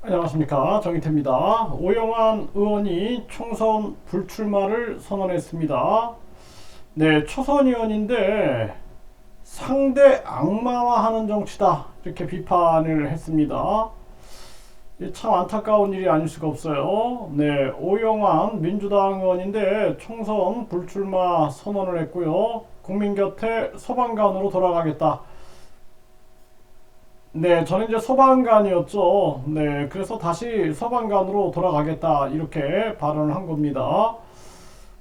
안녕하십니까, 정희태입니다. 오영환 의원이 총선 불출마를 선언했습니다. 네, 초선 의원인데 상대 악마화하는 정치다, 이렇게 비판을 했습니다. 참 안타까운 일이 아닐 수가 없어요. 네, 오영환 민주당 의원인데 총선 불출마 선언을 했고요. 국민 곁에 소방관으로 돌아가겠다. 네, 저는 이제 소방관이었죠. 네, 그래서 다시 소방관으로 돌아가겠다, 이렇게 발언을 한 겁니다.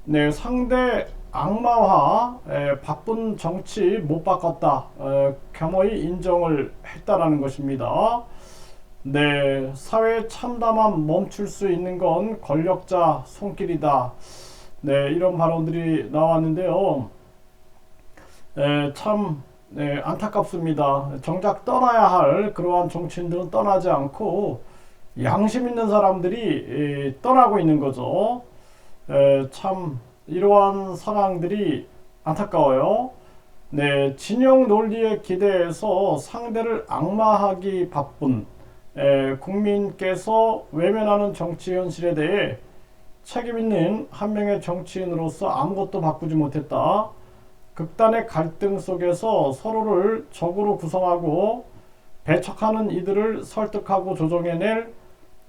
네, 상대 악마화, 바쁜 정치 못 바꿨다, 겸허히 인정을 했다라는 것입니다. 네, 사회 참담함 멈출 수 있는 건 권력자 손길이다. 네, 이런 발언들이 나왔는데요. 참, 네, 안타깝습니다. 정작 떠나야 할 그러한 정치인들은 떠나지 않고 양심 있는 사람들이 떠나고 있는 거죠. 참 이러한 상황들이 안타까워요. 네, 진영 논리에 기대해서 상대를 악마하기 바쁜 국민께서 외면하는 정치 현실에 대해 책임 있는 한 명의 정치인으로서 아무것도 바꾸지 못했다. 극단의 갈등 속에서 서로를 적으로 구성하고 배척하는 이들을 설득하고 조정해낼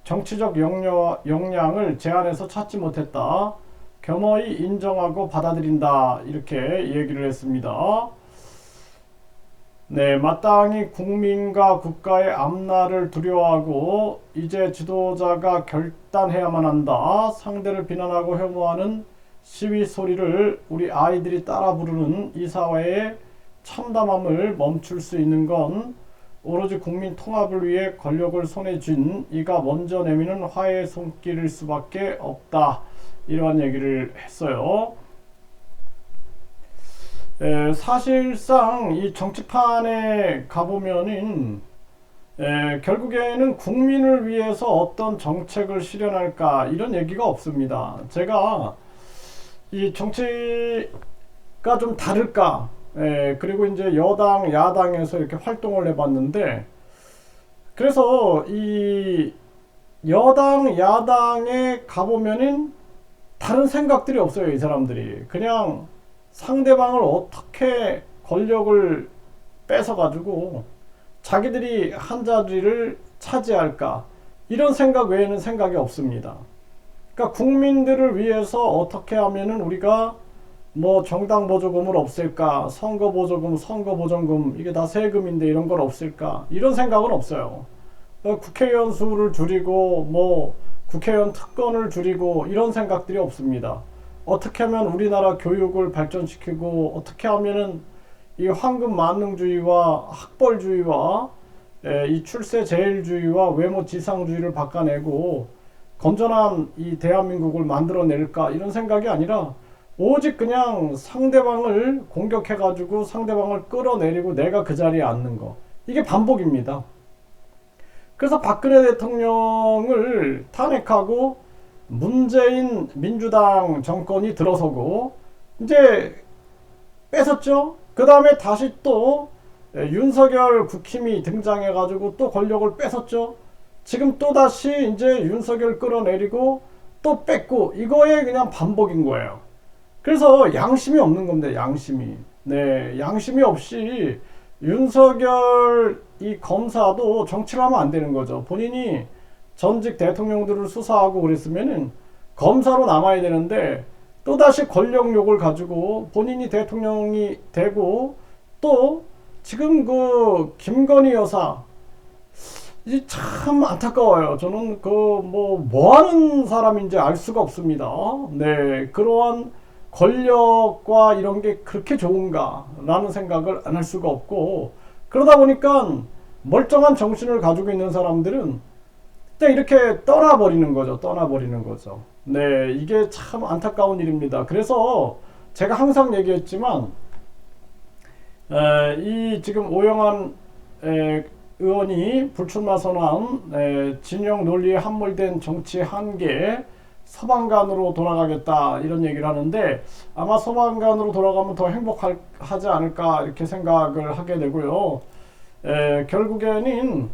정치적 역량을 제안해서 찾지 못했다. 겸허히 인정하고 받아들인다, 이렇게 얘기를 했습니다. 네, 마땅히 국민과 국가의 앞날을 두려워하고 이제 지도자가 결단해야만 한다. 상대를 비난하고 혐오하는 시위 소리를 우리 아이들이 따라 부르는 이 사회의 참담함을 멈출 수 있는 건 오로지 국민 통합을 위해 권력을 손에 쥔 이가 먼저 내미는 화해의 손길일 수밖에 없다, 이러한 얘기를 했어요. 사실상 이 정치판에 가보면은 결국에는 국민을 위해서 어떤 정책을 실현할까, 이런 얘기가 없습니다. 제가 이 정치가 좀 다를까, 그리고 이제 여당 야당에서 이렇게 활동을 해봤는데, 그래서 이 여당 야당에 가보면은 다른 생각들이 없어요. 이 사람들이 그냥 상대방을 어떻게 권력을 뺏어가지고 자기들이 한 자리를 차지할까, 이런 생각 외에는 생각이 없습니다. 그러니까 국민들을 위해서 어떻게 하면은 우리가 뭐 정당 보조금을 없앨까, 선거 보조금, 선거 보전금, 이게 다 세금인데 이런 걸 없앨까, 이런 생각은 없어요. 국회의원 수를 줄이고 뭐 국회의원 특권을 줄이고 이런 생각들이 없습니다. 어떻게 하면 우리나라 교육을 발전시키고 어떻게 하면은 이 황금 만능주의와 학벌주의와 이 출세 제일주의와 외모 지상주의를 바꿔내고 건전한 이 대한민국을 만들어낼까, 이런 생각이 아니라 오직 그냥 상대방을 공격해가지고 상대방을 끌어내리고 내가 그 자리에 앉는 거, 이게 반복입니다. 그래서 박근혜 대통령을 탄핵하고 문재인 민주당 정권이 들어서고 이제 뺏었죠. 그 다음에 다시 또 윤석열 국힘이 등장해가지고 또 권력을 뺏었죠. 지금 또 다시 이제 윤석열 끌어내리고 또 뺏고, 이거에 그냥 반복인 거예요. 그래서 양심이 없는 겁니다. 양심이. 네, 양심이 없이 윤석열 이 검사도 정치를 하면 안 되는 거죠. 본인이 전직 대통령들을 수사하고 그랬으면은 검사로 남아야 되는데 또다시 권력욕을 가지고 본인이 대통령이 되고, 또 지금 그 김건희 여사, 이 참 안타까워요. 저는 그 뭐 하는 사람인지 알 수가 없습니다. 네, 그러한 권력과 이런 게 그렇게 좋은가라는 생각을 안 할 수가 없고, 그러다 보니까 멀쩡한 정신을 가지고 있는 사람들은 그냥 이렇게 떠나버리는 거죠. 떠나버리는 거죠. 네, 이게 참 안타까운 일입니다. 그래서 제가 항상 얘기했지만 이 지금 오영환 의원이 불출마 선언한 진영 논리에 함몰된 정치 한계, 소방관으로 돌아가겠다, 이런 얘기를 하는데 아마 소방관으로 돌아가면 더 행복하지 않을까, 이렇게 생각을 하게 되고요. 결국에는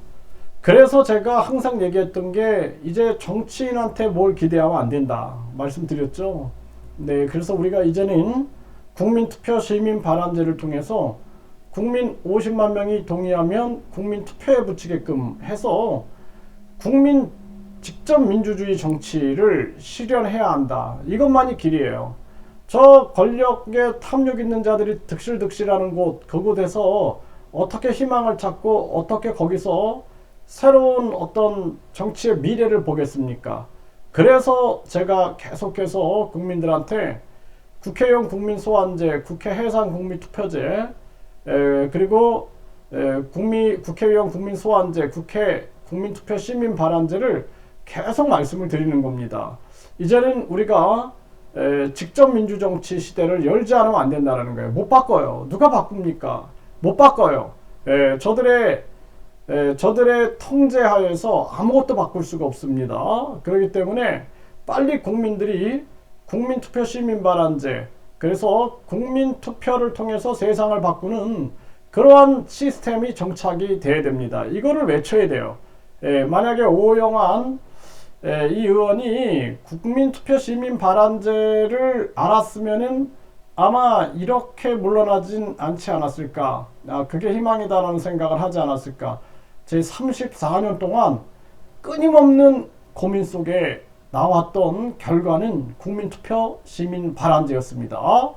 그래서 제가 항상 얘기했던 게 이제 정치인한테 뭘 기대하면 안 된다 말씀드렸죠. 네, 그래서 우리가 이제는 국민투표 시민발언제를 통해서 국민 50만 명이 동의하면 국민투표에 붙이게끔 해서 국민 직접 민주주의 정치를 실현해야 한다. 이것만이 길이에요. 저 권력에 탐욕 있는 자들이 득실득실하는 곳, 그곳에서 어떻게 희망을 찾고 어떻게 거기서 새로운 어떤 정치의 미래를 보겠습니까? 그래서 제가 계속해서 국민들한테 국회의원 국민소환제, 국회 해산 국민투표제, 그리고 국회의원 국민소환제, 국회 국민투표 시민발언제를 계속 말씀을 드리는 겁니다. 이제는 우리가 직접 민주정치 시대를 열지 않으면 안 된다는 거예요. 못 바꿔요. 누가 바꿉니까? 못 바꿔요. 저들의 통제하에서 아무것도 바꿀 수가 없습니다. 그렇기 때문에 빨리 국민들이 국민투표 시민발언제, 그래서 국민투표를 통해서 세상을 바꾸는 그러한 시스템이 정착이 돼야 됩니다. 이거를 외쳐야 돼요. 만약에 오영환 이 의원이 국민투표 시민발언제를 알았으면은 아마 이렇게 물러나진 않지 않았을까. 그게 희망이다라는 생각을 하지 않았을까. 제 34년 동안 끊임없는 고민 속에 나왔던 결과는 국민투표 시민발언제였습니다.